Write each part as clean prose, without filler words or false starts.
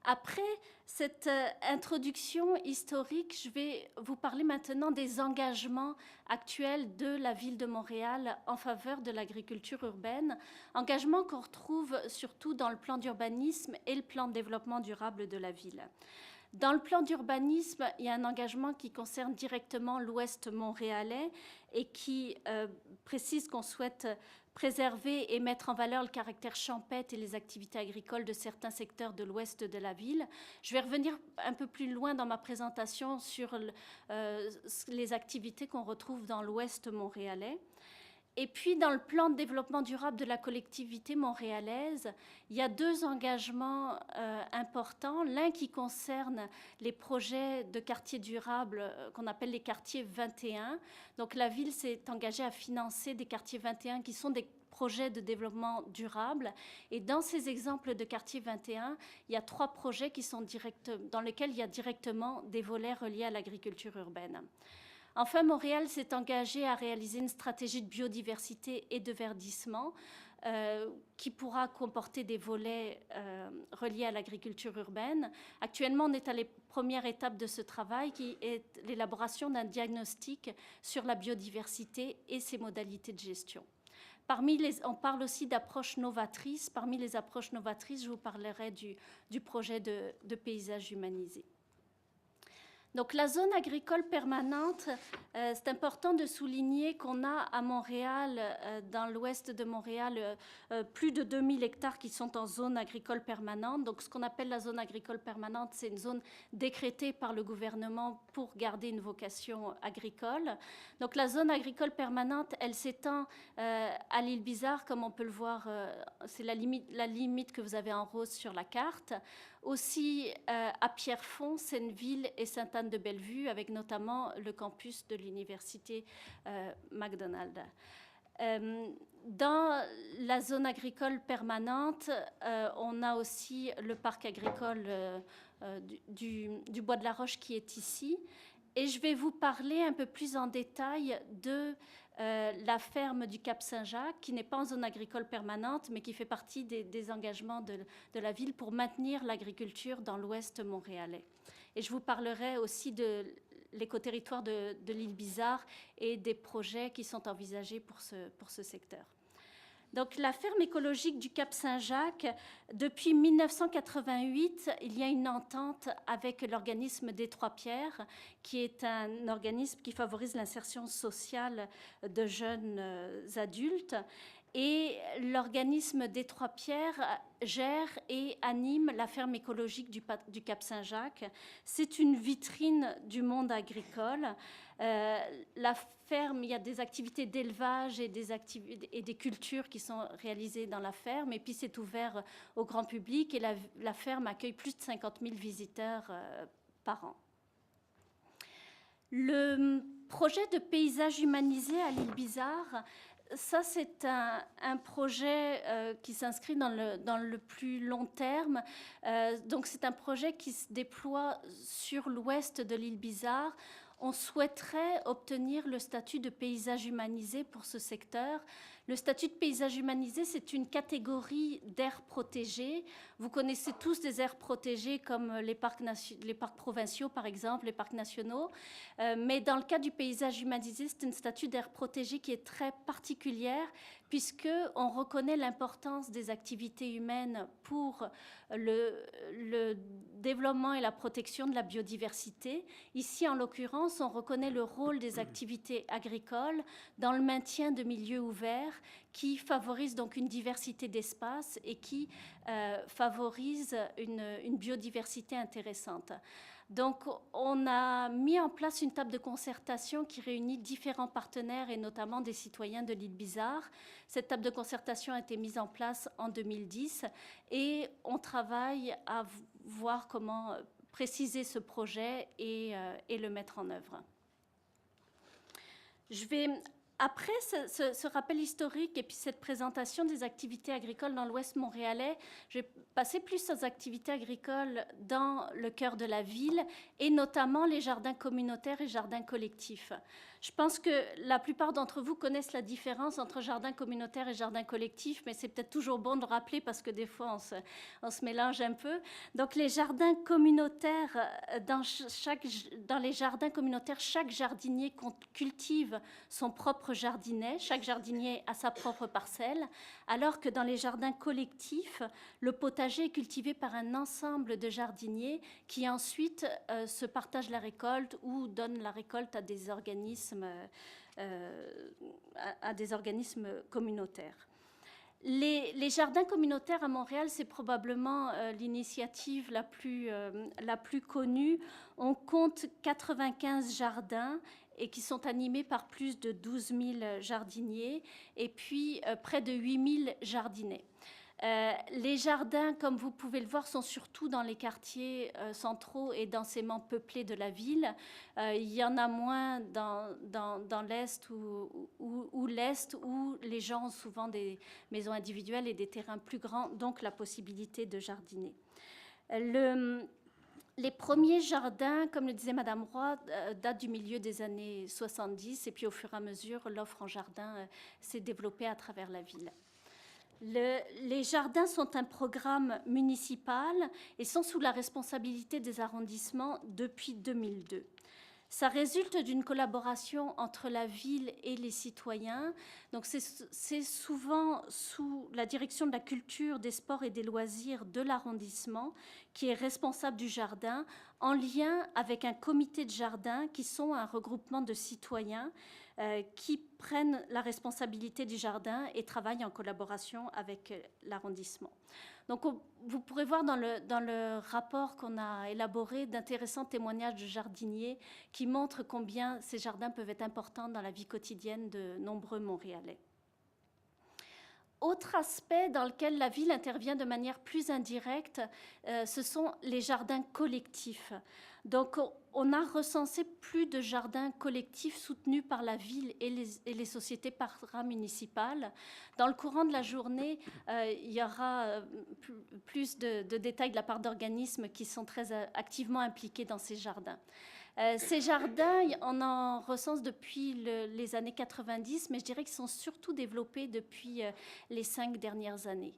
Après cette introduction historique, je vais vous parler maintenant des engagements actuels de la ville de Montréal en faveur de l'agriculture urbaine, engagements qu'on retrouve surtout dans le plan d'urbanisme et le plan de développement durable de la ville. Dans le plan d'urbanisme, il y a un engagement qui concerne directement l'ouest montréalais et qui précise qu'on souhaite préserver et mettre en valeur le caractère champêtre et les activités agricoles de certains secteurs de l'ouest de la ville. Je vais revenir un peu plus loin dans ma présentation sur les activités qu'on retrouve dans l'ouest montréalais. Et puis, dans le plan de développement durable de la collectivité montréalaise, il y a deux engagements importants. L'un qui concerne les projets de quartiers durables qu'on appelle les quartiers 21. Donc, la ville s'est engagée à financer des quartiers 21 qui sont des projets de développement durable. Et dans ces exemples de quartiers 21, il y a 3 projets qui sont dans lesquels il y a directement des volets reliés à l'agriculture urbaine. Enfin, Montréal s'est engagé à réaliser une stratégie de biodiversité et de verdissement qui pourra comporter des volets reliés à l'agriculture urbaine. Actuellement, on est à la première étape de ce travail qui est l'élaboration d'un diagnostic sur la biodiversité et ses modalités de gestion. On parle aussi d'approches novatrices. Parmi les approches novatrices, je vous parlerai du projet de paysage humanisé. Donc la zone agricole permanente, c'est important de souligner qu'on a à Montréal, dans l'ouest de Montréal, plus de 2000 hectares qui sont en zone agricole permanente. Donc ce qu'on appelle la zone agricole permanente, c'est une zone décrétée par le gouvernement pour garder une vocation agricole. Donc la zone agricole permanente, elle s'étend à l'île Bizarre, comme on peut le voir, c'est la limite que vous avez en rose sur la carte. Aussi à Pierrefonds, Senneville et Sainte-Anne-de-Bellevue, avec notamment le campus de l'université McDonald. Dans la zone agricole permanente, on a aussi le parc agricole du Bois de la Roche qui est ici. Et je vais vous parler un peu plus en détail de la ferme du Cap-Saint-Jacques, qui n'est pas en zone agricole permanente, mais qui fait partie des engagements de la ville pour maintenir l'agriculture dans l'ouest montréalais. Et je vous parlerai aussi de l'écoterritoire de l'île Bizarre et des projets qui sont envisagés pour ce secteur. Donc, la ferme écologique du Cap-Saint-Jacques, depuis 1988, il y a une entente avec l'organisme des Trois-Pierres, qui est un organisme qui favorise l'insertion sociale de jeunes adultes. Et l'organisme des Trois-Pierres gère et anime la ferme écologique du Cap-Saint-Jacques. C'est une vitrine du monde agricole. La ferme, il y a des activités d'élevage et des cultures qui sont réalisées dans la ferme. Et puis, c'est ouvert au grand public. Et la ferme accueille plus de 50 000 visiteurs par an. Le projet de paysage humanisé à l'île Bizarre, ça, c'est un projet qui s'inscrit dans le plus long terme. Donc, c'est un projet qui se déploie sur l'ouest de l'île Bizarre. On souhaiterait obtenir le statut de paysage humanisé pour ce secteur. Le statut de paysage humanisé, c'est une catégorie d'aires protégées. Vous connaissez tous des aires protégées comme les parcs provinciaux, par exemple, les parcs nationaux. Mais dans le cas du paysage humanisé, c'est un statut d'aire protégée qui est très particulière puisqu'on reconnaît l'importance des activités humaines pour le développement et la protection de la biodiversité. Ici, en l'occurrence, on reconnaît le rôle des activités agricoles dans le maintien de milieux ouverts qui favorisent donc une diversité d'espaces et qui favorisent une biodiversité intéressante. Donc, on a mis en place une table de concertation qui réunit différents partenaires et notamment des citoyens de l'île Bizarre. Cette table de concertation a été mise en place en 2010 et on travaille à voir comment préciser ce projet et le mettre en œuvre. Après ce rappel historique et puis cette présentation des activités agricoles dans l'ouest montréalais, je vais passer plus aux activités agricoles dans le cœur de la ville et notamment les jardins communautaires et jardins collectifs. Je pense que la plupart d'entre vous connaissent la différence entre jardin communautaire et jardin collectif, mais c'est peut-être toujours bon de rappeler parce que des fois on se mélange un peu. Donc les jardins communautaires, dans les jardins communautaires, chaque jardinier cultive son propre jardinet, chaque jardinier a sa propre parcelle, alors que dans les jardins collectifs, le potager est cultivé par un ensemble de jardiniers qui ensuite se partagent la récolte ou donnent la récolte à des organismes communautaires. Les jardins communautaires à Montréal, c'est probablement l'initiative la plus connue. On compte 95 jardins et qui sont animés par plus de 12 000 jardiniers et puis près de 8 000 jardinets. Les jardins, comme vous pouvez le voir, sont surtout dans les quartiers centraux et densément peuplés de la ville. Il y en a moins dans l'Est ou l'Est, où les gens ont souvent des maisons individuelles et des terrains plus grands, donc la possibilité de jardiner. Les premiers jardins, comme le disait Madame Roy, datent du milieu des années 70, et puis au fur et à mesure, l'offre en jardin s'est développée à travers la ville. Les jardins sont un programme municipal et sont sous la responsabilité des arrondissements depuis 2002. Ça résulte d'une collaboration entre la ville et les citoyens. Donc c'est souvent sous la direction de la culture, des sports et des loisirs de l'arrondissement qui est responsable du jardin, en lien avec un comité de jardin qui sont un regroupement de citoyens qui prennent la responsabilité du jardin et travaillent en collaboration avec l'arrondissement. Donc, vous pourrez voir dans le rapport qu'on a élaboré d'intéressants témoignages de jardiniers qui montrent combien ces jardins peuvent être importants dans la vie quotidienne de nombreux Montréalais. Autre aspect dans lequel la ville intervient de manière plus indirecte, ce sont les jardins collectifs. Donc, on a recensé plus de jardins collectifs soutenus par la ville et les sociétés paramunicipales. Dans le courant de la journée, il y aura plus de détails de la part d'organismes qui sont très activement impliqués dans ces jardins. Ces jardins, on en recense depuis les années 90, mais je dirais qu'ils sont surtout développés depuis les 5 dernières années.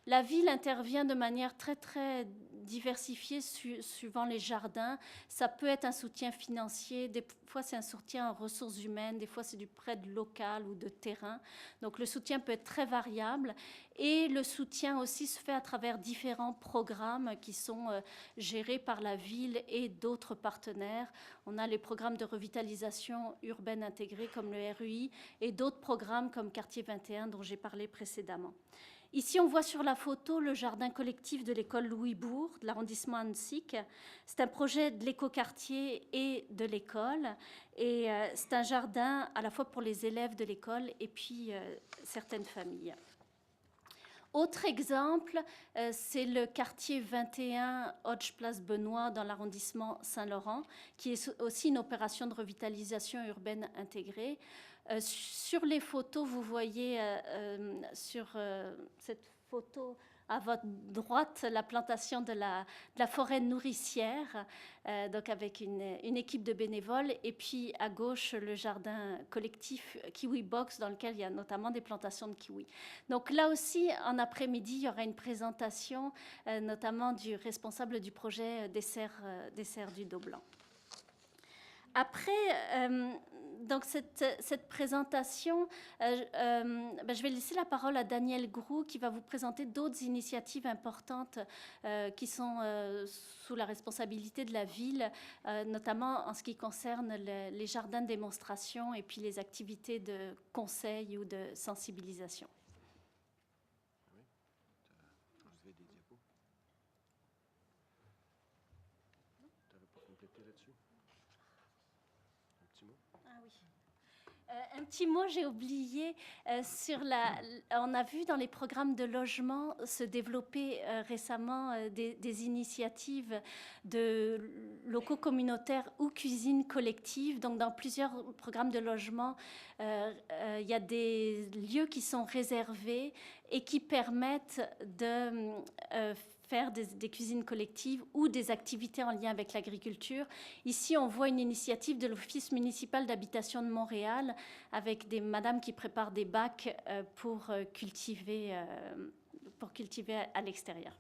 La ville intervient de manière très, très diversifiée suivant les jardins. Ça peut être un soutien financier, des fois c'est un soutien en ressources humaines, des fois c'est du prêt local ou de terrain. Donc le soutien peut être très variable. Et le soutien aussi se fait à travers différents programmes qui sont gérés par la ville et d'autres partenaires. On a les programmes de revitalisation urbaine intégrée comme le RUI et d'autres programmes comme Quartier 21 dont j'ai parlé précédemment. Ici, on voit sur la photo le jardin collectif de l'école Louis-Bourg, de l'arrondissement Annecy. C'est un projet de l'écoquartier et de l'école. Et c'est un jardin à la fois pour les élèves de l'école et puis certaines familles. Autre exemple, c'est le quartier 21 Hodge Place Benoît dans l'arrondissement Saint-Laurent, qui est aussi une opération de revitalisation urbaine intégrée. Sur les photos, vous voyez sur cette photo à votre droite la plantation de la forêt nourricière, donc avec une équipe de bénévoles, et puis à gauche le jardin collectif Kiwi Box dans lequel il y a notamment des plantations de kiwis. Donc là aussi, en après-midi, il y aura une présentation notamment du responsable du projet Dessert du Dos-Blanc. Après, donc cette présentation, je vais laisser la parole à Daniel Groux qui va vous présenter d'autres initiatives importantes qui sont sous la responsabilité de la ville, notamment en ce qui concerne les jardins de démonstration et puis les activités de conseil ou de sensibilisation. Oui, vous avez des diapos. Tu n'avais pas complété là-dessus? Un petit mot? Ah oui. Un petit mot, j'ai oublié, on a vu dans les programmes de logement se développer récemment des initiatives de locaux communautaires ou cuisine collective. Donc dans plusieurs programmes de logement, il y a des lieux qui sont réservés et qui permettent de faire des cuisines collectives ou des activités en lien avec l'agriculture. Ici, on voit une initiative de l'Office municipal d'habitation de Montréal avec des madames qui préparent des bacs pour cultiver à l'extérieur.